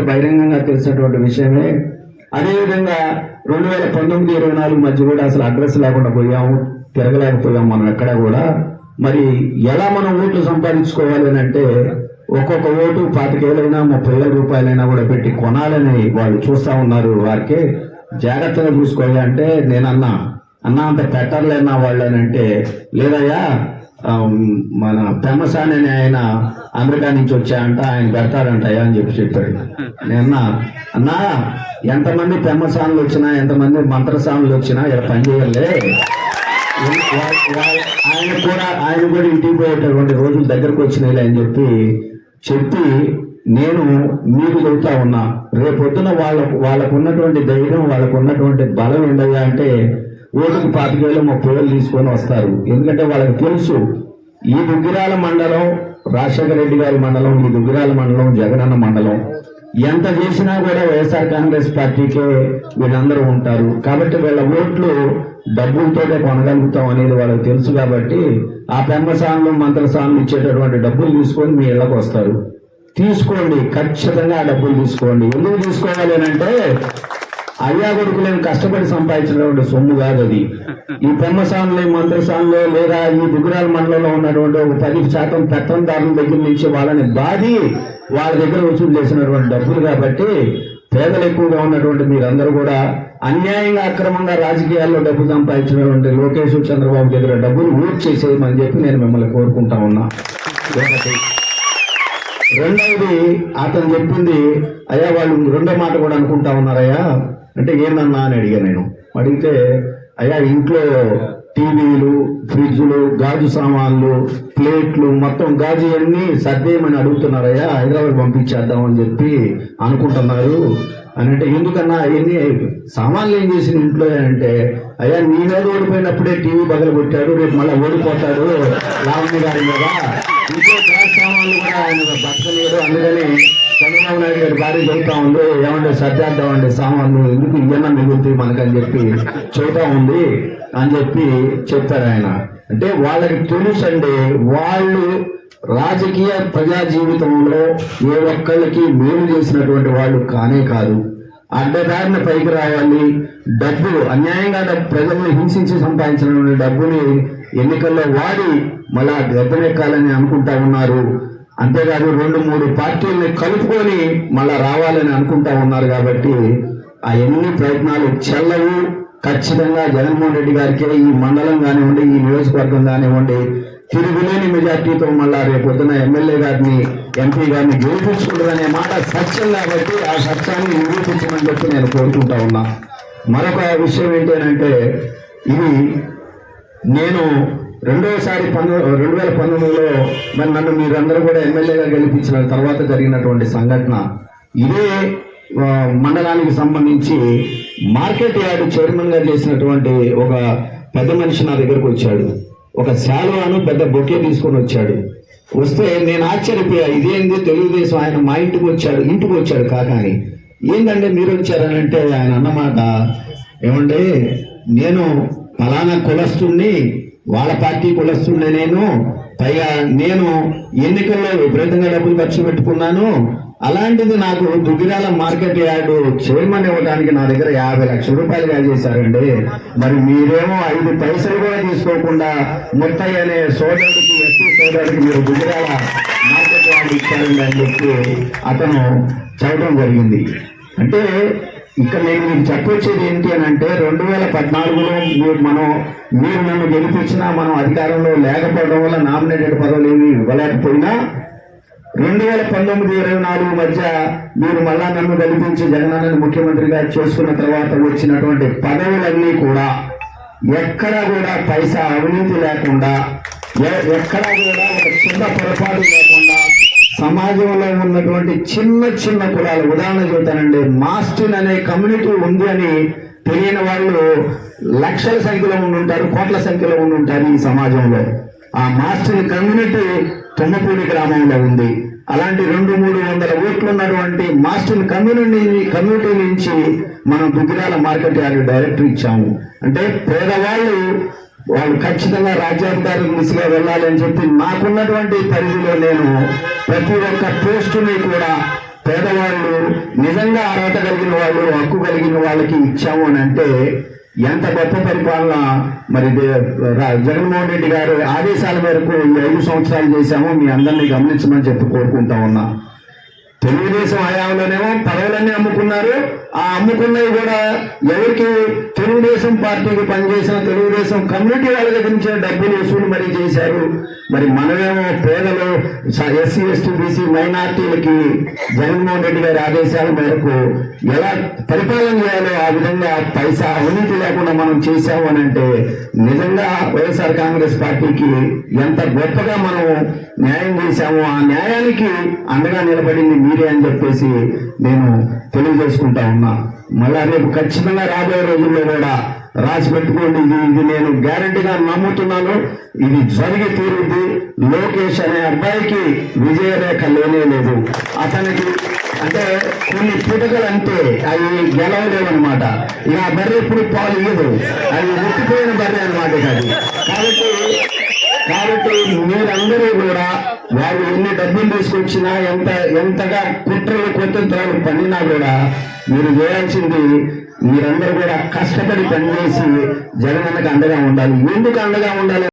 బహిరంగంగా తెలిసినటువంటి విషయమే. అదేవిధంగా 2019-24 మధ్య కూడా అసలు అడ్రస్ లేకుండా పోయాము, తిరగలేకపోయాము మనం ఎక్కడ కూడా. మరి ఎలా మనం ఓట్లు సంపాదించుకోవాలి అని అంటే ఒక్కొక్క ఓటు 25,000 30,000 రూపాయలైనా కూడా పెట్టి కొనాలని వాళ్ళు చూస్తా ఉన్నారు. వారికి జాగ్రత్తగా చూసుకోవాలి అంటే నేనన్నా అంత పెట్టర్లేనా వాళ్ళు అని అంటే లేదయ్యా, మన పెమ్మసాని అని ఆయన అమెరికా నుంచి వచ్చాయంట, ఆయన పెడతాడంటయ్యా అని చెప్పాడు. నేను అన్నా ఎంతమంది పెమ్మసానులు వచ్చినా ఎంతమంది మంత్రసానులు వచ్చినా ఇలా పనిచేయాలే, ఆయన కూడా ఇంటికి పోయేటటువంటి రోజులు దగ్గరకు వచ్చినాయి అని చెప్పి నేను మీకు చెబుతా ఉన్నా. రేపొద్దున వాళ్ళకు ఉన్నటువంటి ధైర్యం, వాళ్ళకు ఉన్నటువంటి బలం ఏంటయ్యా అంటే ఓటుకు 25,000 30,000 తీసుకొని వస్తారు. ఎందుకంటే వాళ్ళకి తెలుసు ఈ దుగ్గిరాల మండలం, రాజశేఖర రెడ్డి గారి మండలం, ఈ దుగ్గిరాల మండలం, జగనన్న మండలం ఎంత చేసినా కూడా వైఎస్ఆర్ కాంగ్రెస్ పార్టీకే వీళ్ళందరూ ఉంటారు. కాబట్టి వీళ్ళ ఓట్లు డబ్బులతోటే కొనగలుగుతాం అనేది వాళ్ళకి తెలుసు. కాబట్టి ఆ పెంబసాన్లు మంత్రసాన్లు ఇచ్చేటటువంటి డబ్బులు తీసుకొని మీ ఇళ్లకు వస్తారు. తీసుకోండి, ఖచ్చితంగా ఆ డబ్బులు తీసుకోండి. ఎందుకు తీసుకోవాలి అని అంటే అయ్యా కొడుకులేని కష్టపడి సంపాదించినటువంటి సొమ్ము కాదు అది. ఈ పెమ్మసాన్లు, మంత్రసాన్లు లేదా ఈ దుగ్గిరాల మండలంలో ఉన్నటువంటి ఒక 10% పెత్తందారుల దగ్గర నుంచి వాళ్ళని బాధి వాళ్ళ దగ్గర వసూలు చేసినటువంటి డబ్బులు. కాబట్టి పేదలు ఎక్కువగా ఉన్నటువంటి మీరందరూ కూడా అన్యాయంగా అక్రమంగా రాజకీయాల్లో డబ్బు సంపాదించినటువంటి లోకేష్, చంద్రబాబు దగ్గర డబ్బులు ఊరు చేసేయమని చెప్పి నేను మిమ్మల్ని కోరుకుంటా ఉన్నా. రెండవది, అతను చెప్పింది అయ్యా వాళ్ళు రెండో మాట కూడా అనుకుంటా ఉన్నారయ్యా అంటే ఏందన్నా అని అడిగా. నేను అడిగితే అయ్యా ఇంట్లో టీవీలు, ఫ్రిడ్జ్లు, గాజు సామాన్లు, ప్లేట్లు, మొత్తం గాజు అన్ని సర్దేయమని అడుగుతున్నారయ్యా, హైదరాబాద్ పంపించేద్దామని చెప్పి అనుకుంటున్నారు అని అంటే ఎందుకన్నా ఎన్ని సామాన్లు ఏం చేసింది ఇంట్లో అంటే అయ్యా నీ మీద ఓడిపోయినప్పుడే టీవీ బగలు కొట్టాడు, రేపు మళ్ళీ ఓడిపోతాడు లావణ్య గారి మీద, ఇంట్లో గ్యాస్ సామాన్లు కూడా ఆయన బతకలేడు, అందుకని చంద్రబాబు నాయుడు గారి భార్య చెబుతా ఉంది ఏమంటే సర్దేద్దామండి సామాన్లు, ఎందుకు ఇవన్నా మిగులుతాయి మనకని చెప్పి చెబుతా ఉంది అని చెప్పి చెప్తారు ఆయన. అంటే వాళ్ళకి తెలుసండి, వాళ్ళు రాజకీయ ప్రజా జీవితంలో ఏ ఒక్కళ్ళకి మేలు చేసినటువంటి వాళ్ళు కానే కాదు. అడ్డదారిన పైకి రావాలి, డబ్బు అన్యాయంగా ప్రజలను హింసించి సంపాదించినటువంటి డబ్బుని ఎన్నికల్లో వాడి మళ్ళా గద్దెనెక్కాలని అనుకుంటా ఉన్నారు. అంతేకాదు 2-3 పార్టీల్ని కలుపుకొని మళ్ళా రావాలని అనుకుంటా ఉన్నారు. కాబట్టి ఆ ఎన్ని ప్రయత్నాలు చెల్లవు. ఖచ్చితంగా జగన్మోహన్ రెడ్డి గారికి ఈ మండలం కానివ్వండి, ఈ నియోజకవర్గం కానివ్వండి తిరుగులేని మెజార్టీతో మళ్ళా రేపొద్దున ఎమ్మెల్యే గారిని, ఎంపీ గారిని గెలిపించుకుంటుందనే మాట సత్యం. కాబట్టి ఆ సత్యాన్ని నిరూపించమని చెప్పి నేను కోరుకుంటా ఉన్నా. మరొక విషయం ఏంటంటే ఇది నేను రెండోసారి 2019లో మరి నన్ను మీరందరూ కూడా ఎమ్మెల్యేగా గెలిపించిన తర్వాత జరిగినటువంటి సంఘటన. ఇదే మండలానికి సంబంధించి మార్కెట్ యార్డ్ చైర్మన్ గా చేసినటువంటి ఒక పెద్ద మనిషి నా దగ్గరకు వచ్చాడు. ఒక శాలువాను పెద్ద బొకే తీసుకొని వచ్చాడు. వస్తే నేను ఆశ్చర్యపోయా, ఇదేంది తెలుగుదేశం ఆయన మా ఇంటికి వచ్చాడు కాకాని ఏంటంటే మీరు వచ్చారని అంటే ఆయన అన్నమాట ఏమంటే నేను ఫలానా కులస్తుణ్ణి, వాళ్ళ పార్టీ కులస్తుండే, నేను పైగా నేను ఎన్నికల్లో విపరీతంగా డబ్బులు ఖర్చు పెట్టుకున్నాను, అలాంటిది నాకు దుగ్గిరాల మార్కెట్ యార్డు చైర్మన్ ఇవ్వడానికి నా దగ్గర 50 లక్షల రూపాయలు చేశారండి. మరి మీరేమో 5 పైసలు కూడా తీసుకోకుండా ముత్తయ్య అనే సోదరుడికి, ఎస్సీ సోదరుడికి మీరు దుగ్గిరాల మార్కెట్ యార్డు ఇచ్చారండి అని చెప్పి అతను చెప్పడం జరిగింది. అంటే ఇక్కడ నేను మీకు చెప్పొచ్చేది ఏంటి అని అంటే 2014లో మీరు నన్ను గెలిపించినా మనం అధికారంలో లేకపోవడం వల్ల నామినేటెడ్ పదవులు ఏమి ఇవ్వలేకపోయినా 2019-24 మధ్య మీరు మళ్ళా నన్ను గెలిపించి జగనన్నను ముఖ్యమంత్రిగా చేసుకున్న తర్వాత వచ్చినటువంటి పదవులన్నీ కూడా ఎక్కడా కూడా పైసా అవినీతి లేకుండా, ఎక్కడా కూడా ఒక చిన్న పొరపాటు లేకుండా సమాజంలో ఉన్నటువంటి చిన్న కులాలు, ఉదాహరణ చెబుతానండి, మాస్టిన్ అనే కమ్యూనిటీ ఉంది అని తెలియని వాళ్ళు లక్షల సంఖ్యలో ఉండుంటారు, కోట్ల సంఖ్యలో ఉండుంటారు ఈ సమాజంలో. ఆ మాస్టిన్ కమ్యూనిటీ తుమ్మపూడి గ్రామంలో ఉంది. అలాంటి 200-300 ఓట్లు ఉన్నటువంటి మాస్టర్ కమ్యూనిటీ నుంచి మనం దుగ్గిరాల మార్కెట్ యార్డ్ డైరెక్టర్ ఇచ్చాము. అంటే పేదవాళ్ళు వాళ్ళు ఖచ్చితంగా రాజ్యాధికారి దిశగా వెళ్ళాలని చెప్పి నాకున్నటువంటి పరిధిలో నేను ప్రతి ఒక్క పోస్టుని కూడా పేదవాళ్ళు నిజంగా అర్హత కలిగిన వాళ్ళు, హక్కు కలిగిన వాళ్ళకి ఇచ్చాము అని అంటే ఎంత గొప్ప పరిపాలన. మరి జగన్మోహన్ రెడ్డి గారి ఆదేశాల మేరకు ఈ 5 సంవత్సరాలు చేశాము. మీ అందరినీ గమనించమని చెప్పి కోరుకుంటా ఉన్నా. తెలుగుదేశం హయాంలోనేమో పదవులన్నీ అమ్ముకున్నారు. ఆ అమ్ముకున్నవి కూడా ఎవరికి? తెలుగుదేశం పార్టీకి పనిచేసిన తెలుగుదేశం కమ్యూనిటీ వాళ్ళ దగ్గర నుంచే డబ్బులు వసూలు మరీ చేశారు. మరి మనమేమో పేదలు, ఎస్సీ ఎస్టీ బీసీ మైనార్టీలకి జగన్మోహన్ రెడ్డి గారి ఆదేశాల మేరకు ఎలా పరిపాలన చేయాలో ఆ విధంగా పైసా అవినీతి లేకుండా మనం చేశాము అని అంటే నిజంగా వైఎస్ఆర్ కాంగ్రెస్ పార్టీకి ఎంత గొప్పగా మనం న్యాయం చేశాము. ఆ న్యాయానికి అండగా నిలబడింది మీరే అని చెప్పేసి నేను తెలియజేసుకుంటా ఉన్నా. మళ్ళా రేపు ఖచ్చితంగా రాబోయే రోజుల్లో కూడా రాసి పెట్టుకోండి. ఇది నేను గ్యారంటీగా నమ్ముతున్నాను. ఇది జరిగి తీరుద్ది. లోకేష్ అనే అబ్బాయికి విజయరేఖ లేనే లేదు. అతనికి అంటే కొన్ని పుటకలు అంతే, అవి గెలవలేవన్నమాట. ఇక ఆ బర్రె ఎప్పుడు పాలు ఇయ్యదు, అది ఉట్టిపోయిన బర్రె అనమాట. కాబట్టి మీరందరూ కూడా వాళ్ళు ఎన్ని డబ్బులు తీసుకొచ్చినా ఎంతగా కుట్రలు కుతంత్రాలు పడినా కూడా మీరు చేయాల్సింది మీరందరూ కూడా కష్టపడి పనిచేసి జగనన్నకు అండగా ఉండాలి. ఎందుకు అండగా ఉండాలి?